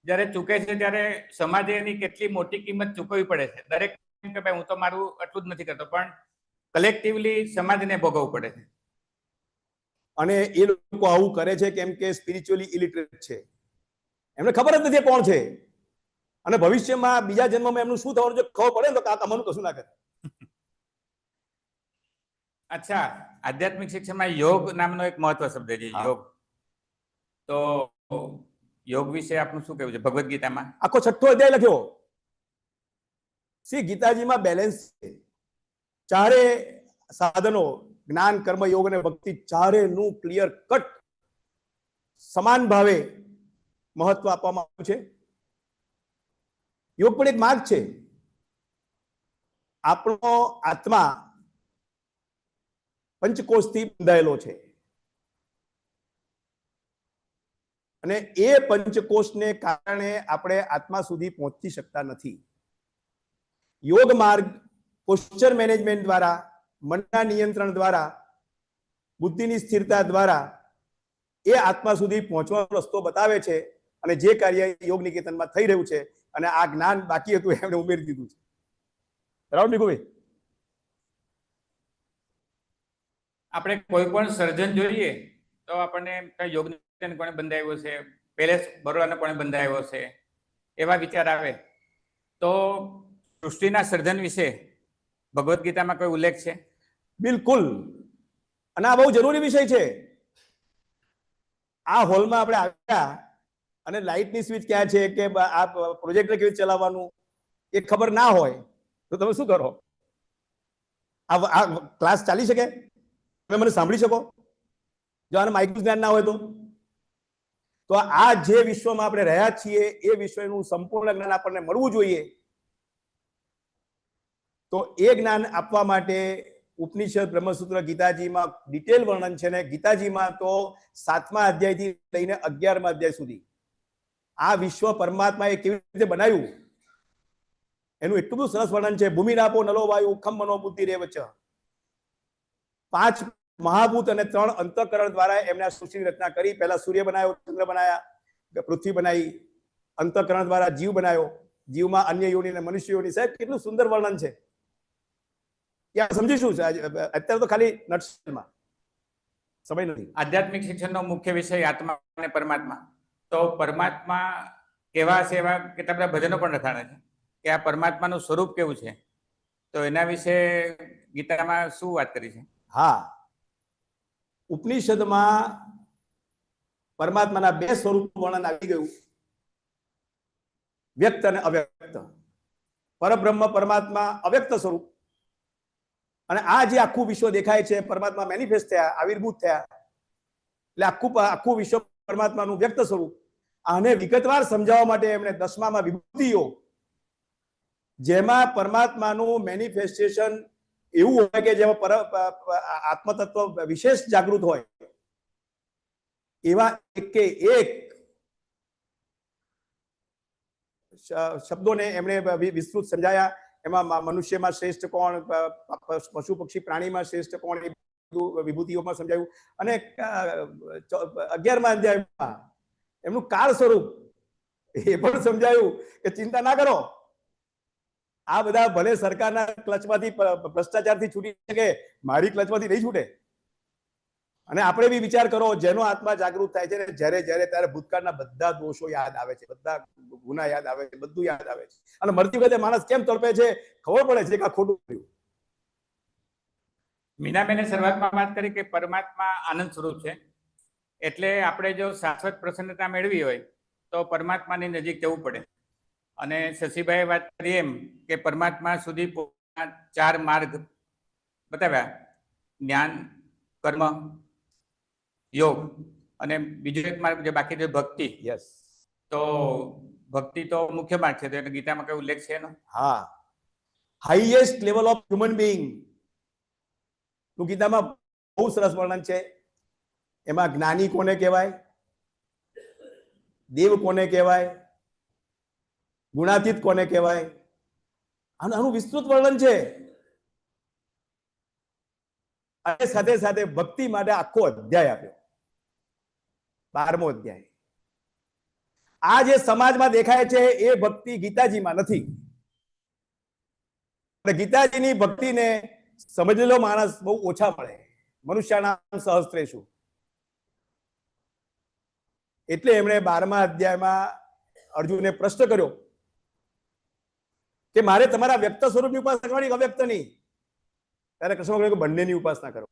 Speaker 2: જ્યારે ચૂકે છે ત્યારે સમાજે એની કેટલી મોટી કિંમત ચૂકવવી પડે છે. દરેક કે ભાઈ હું તો મારું આટલું જ નથી કરતો, પણ કલેક્ટિવલી સમાજને ભોગવવું પડે છે.
Speaker 1: અને એ લોકો આવું કરે છે કેમ કે સ્પિરિચ્યુઅલી ઇલિટરેટ છે. એમને ખબર જ નથી કોણ છે અને ભવિષ્યમાં બીજા જન્મમાં એમનું શું થવાનું છે ખબર પડે ને તો તમારું કશું ના કરે.
Speaker 2: અચ્છા, આધ્યાત્મિક શિક્ષણમાં યોગ નામનો એક મહત્વ શબ્દ છે, યોગ. તો યોગ વિશે આપનું શું કહેવું છે ભગવદ્ ગીતામાં?
Speaker 1: આખો 6ઠ્ઠો અધ્યાય લખ્યો. ગીતાજીમાં બેલેન્સ છે. ચારે સાધનો જ્ઞાન, કર્મ, યોગ અને ભક્તિ ચારેનું ક્લિયર કટ સમાન ભાવે મહત્વ આપવામાં આવ્યું છે. યોગ પણ એક માર્ગ છે. આપણો આત્મા પંચકોશથી બંધાયેલો છે અને એ પંચકોશને કારણે આપણે આત્મા સુધી પહોંચી શકતા નથી. યોગ માર્ગ પોસ્ચર મેનેજમેન્ટ દ્વારા, મનના નિયંત્રણ દ્વારા, બુદ્ધિની સ્થિરતા દ્વારા એ આત્મા સુધી પહોંચવાનો રસ્તો બતાવે છે અને જે કાર્ય યોગ નિકેતનમાં થઈ રહ્યું છે અને આ જ્ઞાન બાકી હતું એમણે ઉમેરી દીધું છે. બરાબર ભીખુભાઈ?
Speaker 2: આપણે કોઈ પણ સર્જન જોઈએ તો આપણને યોગ નિકેતન કોણે બંધાવ્યો છે, પેલેસ બરોડાને કોણે બંધાવ્યો છે, એવા વિચાર આવે. તો સૃષ્ટિના સર્જન વિશે ભગવદ્ ગીતામાં કોઈ ઉલ્લેખ છે?
Speaker 1: બિલકુલ. અને આ બહુ જરૂરી વિષય છે. આ હોલમાં આપણે આવ્યા અને લાઇટની સ્વિચ ક્યાં છે કે આ પ્રોજેક્ટર કેવી રીતે ચલાવવાનું એ ખબર ના હોય તો તમે શું કરો? આ ક્લાસ ચાલી શકે? તમે મને સાંભળી શકો? જો આને માઇકનું જ્ઞાન ના હોય તો આ જે વિશ્વમાં આપણે રહ્યા છીએ એ વિશ્વનું સંપૂર્ણ જ્ઞાન આપણને મળવું જોઈએ. તો એ જ્ઞાન આપવા માટે ઉપનિષદ, બ્રહ્મસૂત્ર, ગીતાજીમાં ડિટેલ વર્ણન છે ને ગીતાજીમાં તો 7મા અધ્યાયથી લઈને 11મા અધ્યાય સુધી આ વિશ્વ પરમાત્માએ કેવી રીતે બનાવ્યું એનું એટલું બધું સરસ વર્ણન છે. ભૂમિરાપો નલો વાયુ ખમ મનો બુદ્ધિ રેવ ચ. 5 મહાભૂત અને 3 અંતઃકરણ દ્વારા એમને આ સૃષ્ટિની રચના કરી. પહેલા સૂર્ય બનાવ્યો, ચંદ્ર બનાયા, પૃથ્વી બનાવી, અંતઃકરણ દ્વારા જીવ બનાવ્યો, જીવમાં અન્ય યોનિ અને મનુષ્ય યોનિ. સાહેબ કેટલું સુંદર વર્ણન છે. ત્યાં સમજીશું. અત્યારે તો ખાલી નટશેલમાં સમય નથી.
Speaker 2: આધ્યાત્મિક શિક્ષણનો મુખ્ય વિષય આત્મા અને પરમાત્મા. તો પરમાત્મા કેવા છે એવા કેટલા બધા ભજનો પણ લખાણા છે કે આ પરમાત્માનું સ્વરૂપ કેવું છે. તો એના વિશે ગીતામાં શું વાત કરી છે?
Speaker 1: હા, ઉપનિષદમાં પરમાત્માના 2 સ્વરૂપનું વર્ણન આવી ગયું, વ્યક્ત અને અવ્યક્ત. પરબ્રહ્મ પરમાત્મા અવ્યક્ત સ્વરૂપ અને આ જે આખું વિશ્વ દેખાય છે પરમાત્મા મેનિફેસ્ટ થયા, આવિર્ભૂત થયા, એટલે આખું વિશ્વ પરમાત્માનું વ્યક્ત સ્વરૂપ. આને વિગતવાર સમજાવવા માટે એમણે 10મામાં વિભૂતિઓ, જેમાં પરમાત્માનું મેનિફેસ્ટેશન એવું હોય કે જેમાં આત્મતત્વ વિશેષ જાગૃત હોય એવા એક શબ્દોને એમણે વિસ્તૃત સમજાયા. એમાં મનુષ્યમાં શ્રેષ્ઠ કોણ, પશુ પક્ષી પ્રાણીમાં શ્રેષ્ઠ કોણ, એ બધું વિભૂતિઓમાં સમજાયું. અને 11મા અધ્યાયમાં એમનું કાળ સ્વરૂપ એ પણ સમજાયું કે ચિંતા ના કરો, આ બધા ભલે સરકારના ક્લચમાંથી, ભ્રષ્ટાચારથી છૂટી શકે, મારી ક્લચમાંથી નહીં છૂટે. અને આપણે બી વિચાર કરો, જેનો આત્મા જાગૃત થાય છે ને જ્યારે ત્યારે ભૂતકાળના બધા દોષો યાદ આવે છે, બધા ગુના યાદ આવે છે, બધું યાદ આવે છે. અને મરતી વખતે માણસ કેમ તડપે છે ખબર પડે છે કે આ ખોટું થયું.
Speaker 2: મીનાબેને શરૂઆતમાં વાત કરી કે પરમાત્મા આનંદ સ્વરૂપ છે, એટલે આપણે જો શાશ્વત પ્રસન્નતા મેળવી હોય તો પરમાત્માની નજીક જવું પડે. અને શશીભાઈએ વાત કરી એમ કે પરમાત્મા સુધી 4 માર્ગ બતાવ્યા, જ્ઞાન, કર્મ, યોગ, અને બીજો એક માર્ગ જે બાકી છે ભક્તિ.
Speaker 1: યસ.
Speaker 2: તો ભક્તિ તો મુખ્ય માર્ગ છે, તો એને ગીતામાં કઈ ઉલ્લેખ છે એનો?
Speaker 1: હા, highest level of human being નું ગીતામાં બહુ સરસ વર્ણન છે. એમાં જ્ઞાની કોને કહેવાય, દેવ કોને કહેવાય, ગુણાતીત કોને કહેવાય, આનું વિસ્તૃત વર્ણન છે. અને સાથે સાથે ભક્તિ માટે આખો અધ્યાય આપ્યો, 12મો અધ્યાય. આ જે સમાજમાં દેખાય છે એ ભક્તિ ગીતાજીમાં નથી. ગીતાજીની ભક્તિને સમજેલો માણસ બહુ ઓછા મળે. મનુષ્યનામ સહસ્ત્રેષુ. એટલે એમણે 12મા અધ્યાયમાં અર્જુનને પ્રશ્ન કર્યો કે મારે તમારા વ્યક્ત સ્વરૂપની ઉપાસના કરવાની, અવ્યક્ત નહીં. ત્યારે કૃષ્ણ કહ્યું કે બંનેની ઉપાસના કરો.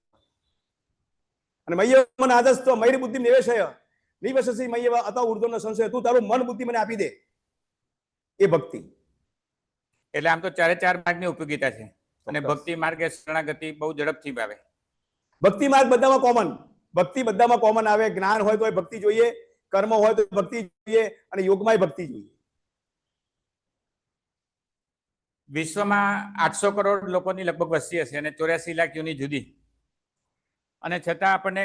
Speaker 1: અને મય્ય મન આદસ્તો મૈર બુદ્ધિ નિવેશય નિવસસી મય્ય અત ઉર્ધ્વનો સંશય. તું તારું મન બુદ્ધિ મને આપી દે, એ ભક્તિ.
Speaker 2: એટલે આમ તો 4 માર્ગની ઉપયોગિતા છે. અને ભક્તિ માર્ગ એ શરણાગતિ બહુ ઝડપથી આવે.
Speaker 1: ભક્તિ માર્ગ બધામાં કોમન, ભક્તિ બધામાં કોમન આવે. જ્ઞાન હોય તો ભક્તિ જોઈએ, કર્મ હોય તો ભક્તિ જોઈએ, અને યોગમાં ભક્તિ જોઈએ.
Speaker 2: વિશ્વમાં 800 કરોડ લોકોની લગભગ વસ્તી હશે અને 84 લાખ યુનિ જુદી, અને છતાં આપણને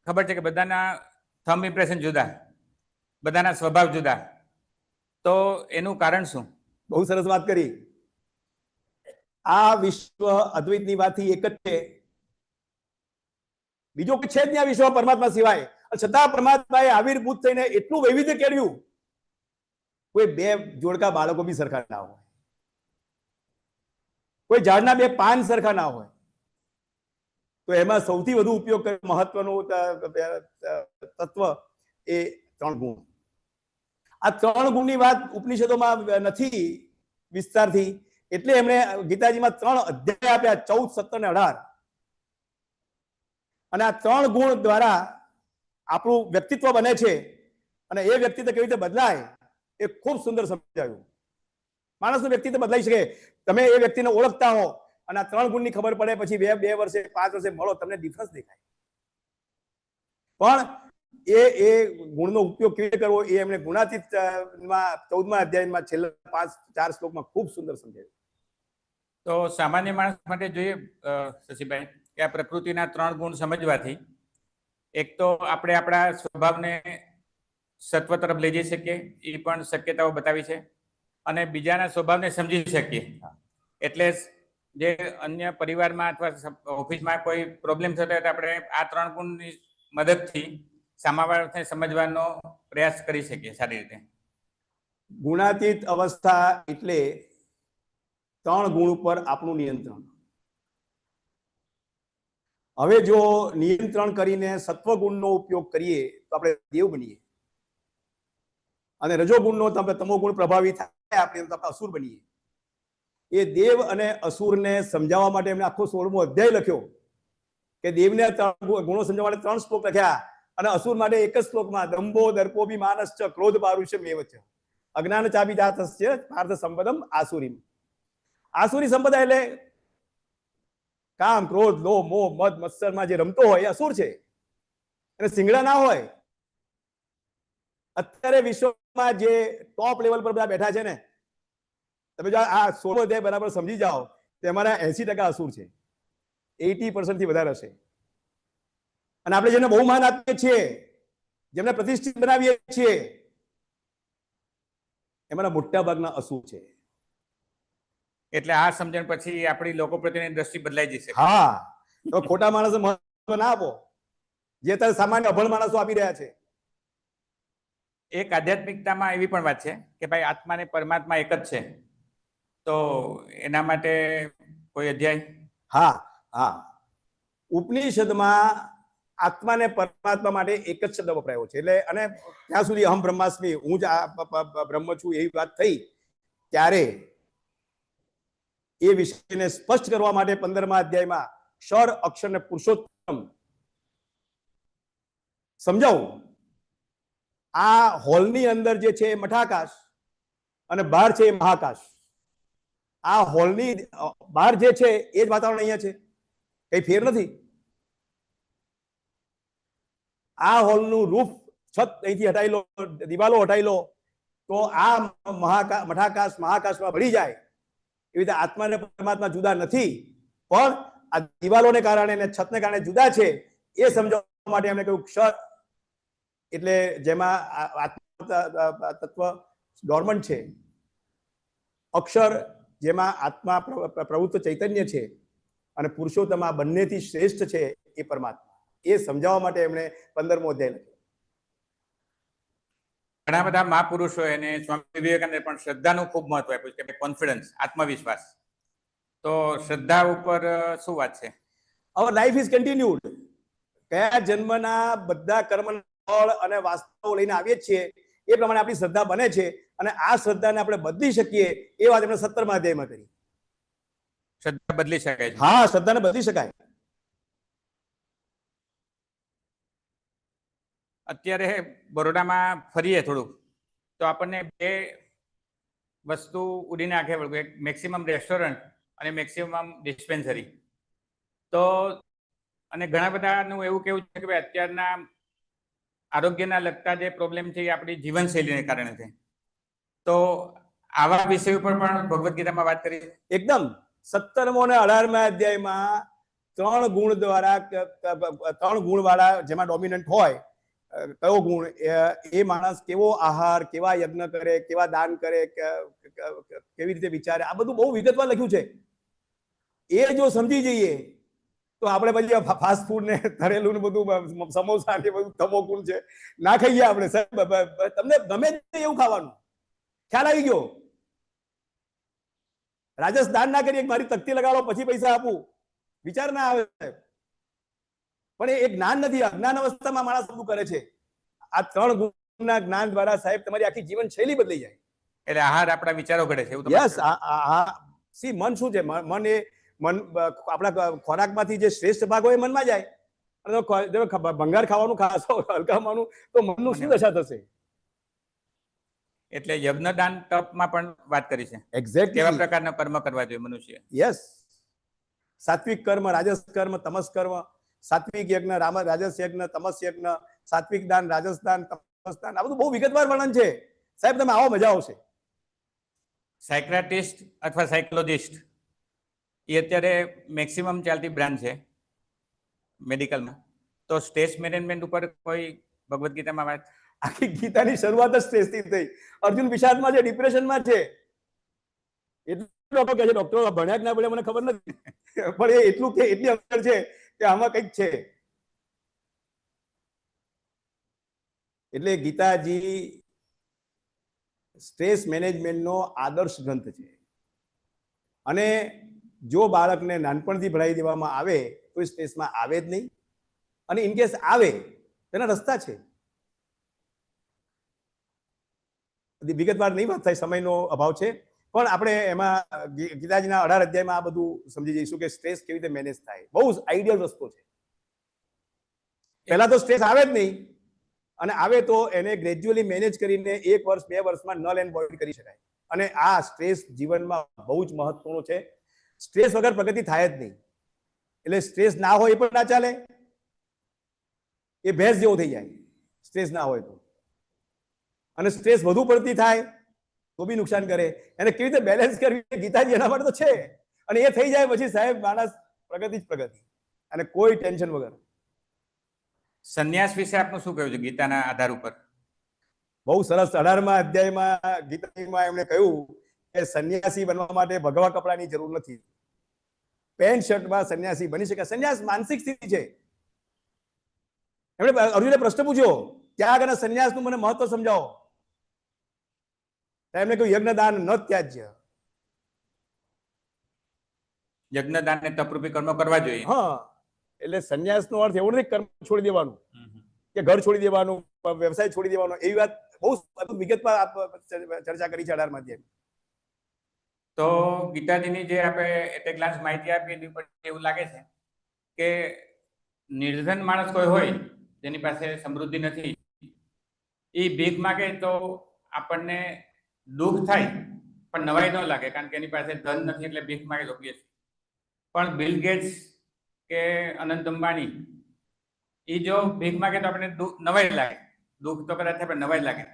Speaker 2: ખબર છે કે બધાના થંબ ઇમ્પ્રેશન જુદા, બધાના સ્વભાવ જુદા. તો એનું કારણ શું?
Speaker 1: બહુ સરસ વાત કરી. આ વિશ્વ અદ્વૈતની વાતથી એક જ છે, બીજો કોઈ છે જ નહીં આ વિશ્વ પરમાત્મા સિવાય. છતાં પરમાત્માએ આવિર્ભૂત થઈને એટલું વૈવિધ્ય કેળવ્યું, કોઈ બે જોડકા બાળકો બી સરખા ના હોય, કોઈ ઝાડના બે પાન સરખા ના હોય. તો એમાં સૌથી વધુ ઉપયોગ મહત્વનું તત્વ એ 3 ગુણ. આ 3 ગુણની વાત ઉપનિષદોમાં નથી વિસ્તારથી, એટલે એમણે ગીતાજીમાં 3 અધ્યાય આપ્યા, 14, 17 અને 18. અને આ 3 ગુણ દ્વારા આપણું વ્યક્તિત્વ બને છે, અને એ વ્યક્તિત્વ કેવી રીતે બદલાય એ ખૂબ સુંદર સમજાવ્યું. માણસનું વ્યક્તિત્વ બદલાઈ શકે. તમે એ વ્યક્તિને ઓળખતા હો અને આ 3 ગુણની ખબર પડે, પછી 2 વર્ષે 5 વર્ષે મળો, તમને ડિફરન્સ દેખાય. પણ એ ગુણનો ઉપયોગ કેવી રીતે કરવો એ એમણે ગુણાતીત માં 14મા અધ્યાયમાં છેલ્લા 4 શ્લોકમાં ખૂબ સુંદર સમજાવ્યું.
Speaker 2: તો સામાન્ય માણસ માટે જોઈએ શશીભાઈ કે આ પ્રકૃતિના 3 ગુણ સમજવાથી એક તો આપણે આપણા સ્વભાવને સત્વ તરફ લઈ જઈ શકીએ, એ પણ શક્યતાઓ બતાવી છે, અને બીજાના સ્વભાવને સમજી શકીએ. એટલે જે અન્ય પરિવારમાં અથવા ઓફિસમાં કોઈ પ્રોબ્લેમ થતો હોય તો આપણે આ 3 ગુણની મદદથી સામાવાળાને સમજવાનો પ્રયાસ કરી શકીએ સારી રીતે.
Speaker 1: ગુણાતીત અવસ્થા એટલે 3 ગુણ ઉપર આપણું નિયંત્રણ. હવે જો નિયંત્રણ કરીને સત્વ ગુણનો ઉપયોગ કરીએ તો આપણે દેવ બનીએ, અને રજોગુણનો તમો ગુણ પ્રભાવિત થાય આપણે તો અસુર બનીએ. એ દેવ અને અસુરને સમજાવવા માટે એમણે આખો 16મો અધ્યાય લખ્યો, કે દેવને 3 ગુણો સમજાવવા માટે 3 શ્લોક લખ્યા, અને અસુર માટે એક જ શ્લોકમાં દંભો દર્પોભી માનશ્ચ ક્રોધ પારુષ્યમેવ ચ અજ્ઞાન ચાબી જાતસ્ય પાર્થ સંપદમ આસુરીમ. આસુરી સંપદા એટલે કામ, ક્રોધ, લોભ, મોહ, મદ, મત્સરમાં જે રમતો હોય એ અસુર છે, અને સિંગડા ના હોય. અત્યારે વિશ્વમાં જે ટોપ લેવલ પર બધા બેઠા છે ને, તમે જો આ 16મો અધ્યાય બરાબર સમજી જાઓ તો અમારા 80% અસુર છે, 80% થી વધારે હશે. અને આપણે જેને બહુ માન આપીએ છીએ, જેમને પ્રતિષ્ઠિત બનાવીએ છીએ, એમાંના મોટા ભાગના અસુર છે.
Speaker 2: એટલે આ સમજણ પછી આપણી લોકો પ્રત્યેની દ્રષ્ટિ બદલાઈ જશે.
Speaker 1: હા, તો ખોટા માણસો મહત્વ ના આપો, જે અત્યારે સામાન્ય અભણ માણસો આપી રહ્યા છે.
Speaker 2: એક આધ્યાત્મિકતામાં એવી પણ વાત છે કે ભાઈ આત્મા ને પરમાત્મા એક જ છે, તો એના માટે કોઈ અધ્યાય?
Speaker 1: હા હા, ઉપનિષદમાં આત્માને પરમાત્મા માટે એક જ શબ્દ વપરાયો છે. એટલે અને ત્યાં સુધી અહમ બ્રહ્માસ્મિ, હું જ બ્રહ્મ છું એવી વાત થઈ, ત્યારે એ વિષયને સ્પષ્ટ કરવા માટે 15મા અધ્યાયમાં ક્ષર, અક્ષર ને પુરુષોત્તમ સમજાવું. આ હોલની અંદર જે છે એ મઠાકાશ, અને બહાર છે એ મહાકાશ. આ હોલની બહાર જે છે એ જ વાતાવરણ અહીંયા છે, કઈ ફેર નથી. આ હોલનું રૂફ, છત અહીંથી હટાવી લો, દિવાલો હટાવી લો, તો આ મઠાકાશ મહાકાશમાં ભળી જાય. એવી રીતે આત્મા અને પરમાત્મા જુદા નથી, પણ આ દિવાલોને કારણે અને છતને કારણે જુદા છે. એ સમજાવવા માટે એમણે કહ્યું ક્ષર એટલે જેમાં આત્મા તત્વ ડોર્મન્ટ છે, અક્ષર જેમાં આત્મા પ્રવૃત્ત ચૈતન્ય છે, અને પુરુષોત્તમ આ બંનેથી શ્રેષ્ઠ છે એ પરમાત્મા. એ સમજાવવા માટે એમણે 15મો અધ્યાય લખ્યો.
Speaker 2: ઘણા બધા મહાપુરુષોએ અને સ્વામી વિવેકાનંદે પણ શ્રદ્ધાનું ખૂબ મહત્વ આપ્યું છે, કે કોન્ફિડન્સ, આત્મવિશ્વાસ. તો શ્રદ્ધા ઉપર શું વાત છે?
Speaker 1: Our life is continued. કયા જન્મના બધા કર્મના ફળ અને વાસ્તવો લઈને આવીએ છીએ એ પ્રમાણે આપણી શ્રદ્ધા બને છે, અને આ શ્રદ્ધાને આપણે બદલી શકીએ એ વાત એમણે 17મા અધ્યાયમાં કરી.
Speaker 2: શ્રદ્ધા બદલી શકાય છે?
Speaker 1: હા, શ્રદ્ધાને બદલી શકાય.
Speaker 2: અત્યારે બરોડામાં ફરીએ થોડુંક તો આપણને 2 વસ્તુ ઉડીને આંખે વળગે, મેક્સિમમ રેસ્ટોરન્ટ અને મેક્સિમમ ડિસ્પેન્સરી. તો અને ઘણા બધાનું એવું કેવું છે કે ભાઈ અત્યારના આરોગ્યના લગતા જે પ્રોબ્લેમ છે એ આપણી જીવનશૈલીને કારણે છે. તો આવા વિષય ઉપર પણ ભગવદ્ ગીતામાં વાત કરી છે.
Speaker 1: એકદમ 17મો અને 18મા અધ્યાયમાં 3 ગુણ દ્વારા 3 ગુણ વાળા જેમાં ડોમિનન્ટ હોય કયો ગુણ એ માણસ કેવો આહાર, કેવા યજ્ઞ કરે, કેવા દાન કરે, કેવી રીતે વિચારે, આ બધું બહુ વિગતવાર લખ્યું છે. એ જો સમજી જઈએ તો આપણે પછી ફાસ્ટ ફૂડ ને તળેલું ને બધું સમોસા ને બધું તમોગુણ છે ના ખાઈએ આપણે. સાહેબ તમને ગમે તે એવું ખાવાનું ખ્યાલ આવી ગયો. રાજસ્થાન ના કરીએ મારી તકતી લગાડો પછી પૈસા આપું, વિચાર ના આવે. પણ એ જ્ઞાન નથી, અજ્ઞાન અવસ્થામાં માણસ બધું કરે છે. આ 3 ગુણના જ્ઞાન દ્વારા સાહેબ તમારી આખી જીવન શૈલી બદલાઈ જાય.
Speaker 2: એટલે આહાર આપણા વિચારો ઘડે છે એવું તમે
Speaker 1: યસ. સી મન શું છે? મન એ આપણા ખોરાકમાંથી જે શ્રેષ્ઠ ભાગ હોય એ મનમાં જાય. અને ભંગાર ખાવાનું ખાશો, હલકાવાનું, તો મનનું શું દશા થશે?
Speaker 2: એટલે યજ્ઞદાન તપમાં પણ વાત કરી છે.
Speaker 1: એક્ઝેક્ટલી
Speaker 2: કેવા પ્રકારના કર્મ કરવા જોઈએ મનુષ્ય.
Speaker 1: યસ. સાત્વિક કર્મ, રાજસ કર્મ, તમસ કર્મ. સાત્વિક યજ્ઞ, રાજસ યજ્ઞ, તમસ યજ્ઞ, સાત્વિક દાન, રાજસ દાન, તમસ દાન, આ બધું બહુ વિગતવાર વર્ણન છે સાહેબ. તમે આવો, મજા આવશે.
Speaker 2: સાયક્રાટિસ્ટ અથવા સાયકોલોજિસ્ટ એ અત્યારે મેક્સિમમ ચાલતી બ્રાન્ડ છે મેડિકલમાં. તો સ્ટ્રેસ મેનેજમેન્ટ ઉપર કોઈ ભગવદ્ ગીતામાં વાત?
Speaker 1: આખી ગીતાની શરૂઆત જ સ્ટ્રેસથી થઈ. અર્જુન વિષાદમાં છે, ડિપ્રેશનમાં છે. એટલું ડોક્ટર કહે છે, ડોક્ટરો ભણ્યા કે ના ભણ્યા મને ખબર નથી, પણ એ એટલું કે એટલી અંદર છે કે આમાં કંઈક છે. એટલે ગીતાજી સ્ટ્રેસ મેનેજમેન્ટનો આદર્શ ગ્રંથ છે. અને જો બાળકને નાનપણથી ભણાવી દેવામાં આવે તો એ સ્ટ્રેસમાં આવે જ નહીં. અને ઇનકેસ આવે તેના રસ્તા છે. વિગતવાર નહીં વાત થાય, સમયનો અભાવ છે. પણ આપણે એમાં ગીતાજીના 18 અધ્યાયમાં આ બધું સમજી જઈશું કે સ્ટ્રેસ કેવી રીતે મેનેજ થાય. બહુ આઈડિયલ રસ્તો છે. પહેલા તો સ્ટ્રેસ આવે જ નહીં, અને આવે તો એને ગ્રેજ્યુઅલી મેનેજ કરીને 1 વર્ષ 2 વર્ષમાં નલ એન્ડ વોઇડ કરી શકાય. અને આ સ્ટ્રેસ જીવનમાં બહુ જ મહત્વનો છે. સ્ટ્રેસ વગર પ્રગતિ થાય જ નહીં. એટલે સ્ટ્રેસ ના હોય એ પણ ના ચાલે. એ ભેંસ જેવો થઈ જાય સ્ટ્રેસ ના હોય તો. અને સ્ટ્રેસ વધુ પડતી થાય તો બી નુકસાન કરે. એને કેવી રીતે બેલેન્સ કરવી ગીતાજી એના માટે તો છે. અને એ થઈ જાય પછી સાહેબ માણસ પ્રગતિ જ પ્રગતિ, અને કોઈ ટેન્શન વગર.
Speaker 2: સંન્યાસ વિશે આપનું શું કહ્યું છે ગીતાના આધાર ઉપર?
Speaker 1: બહુ સરસ. 18મા અધ્યાયમાં ગીતાજીમાં એમણે કહ્યું કે સંન્યાસી બનવા માટે ભગવા કપડાની જરૂર નથી. પેન્ટ શર્ટમાં સંન્યાસી બની શકે. સંન્યાસ માનસિક સ્થિતિ છે. એમણે અર્જુને પ્રશ્ન પૂછ્યો, ત્યાગ અને સંન્યાસનું મને મહત્વ સમજાવો. એમને કહ્યું યજ્ઞદાન ન ત્યાજ્ય.
Speaker 2: યજ્ઞદાન ને તપરૂપી કર્મ કરવા જોઈએ.
Speaker 1: હા, એટલે સંન્યાસનો અર્થ એવો નથી કર્મ છોડી દેવાનું કે ઘર છોડી દેવાનું, વ્યવસાય છોડી દેવાનો. એવી વાત બહુ વિગતવાર ચર્ચા કરી છે 18મા અધ્યાયમાં.
Speaker 2: તો ગીતાજીની જે આપણે એટલે ગ્લાસ માહિતી આપી એની ઉપર એવું લાગે છે કે નિર્ધન માણસ કોઈ હોય જેની પાસે સમૃદ્ધિ નથી, એ ભીખ માગે તો આપણને દુઃખ થાય પણ નવાઈ ન લાગે, કારણ કે એની પાસે ધન નથી એટલે ભીખ માગે તો ઓબ્વિયસ. પણ બિલ ગેટ્સ કે અનંત અંબાણી એ જો ભીખ માગે તો આપણને નવાઈ લાગે. દુઃખ તો કદાચ થાય પણ નવાઈ લાગે.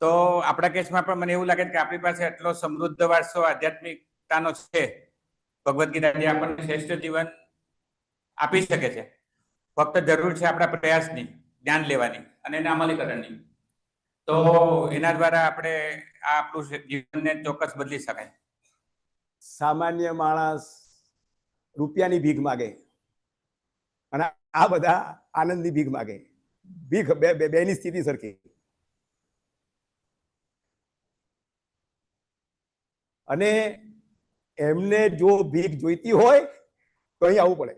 Speaker 2: તો આપણા કેસમાં પણ મને એવું લાગે કે આપણી પાસે એટલો સમૃદ્ધ વારસો આધ્યાત્મિકતાનો છે. ભગવદ્ ગીતા જે આપણને શ્રેષ્ઠ જીવન આપી શકે છે. ફક્ત જરૂર છે આપણા પ્રયાસની, જ્ઞાન લેવાની અને એના અમલીકરણની. તો એના દ્વારા આપણે આ આપણું જીવનને ચોક્કસ બદલી શકાય.
Speaker 1: સામાન્ય માણસ રૂપિયાની ભીખ માગે અને આ બધા આનંદની ભીખ માગે. ભીખ બેની સ્થિતિ સરખી. અને એમને જો ભીખ જોઈતી હોય તો અહીં આવવું પડે.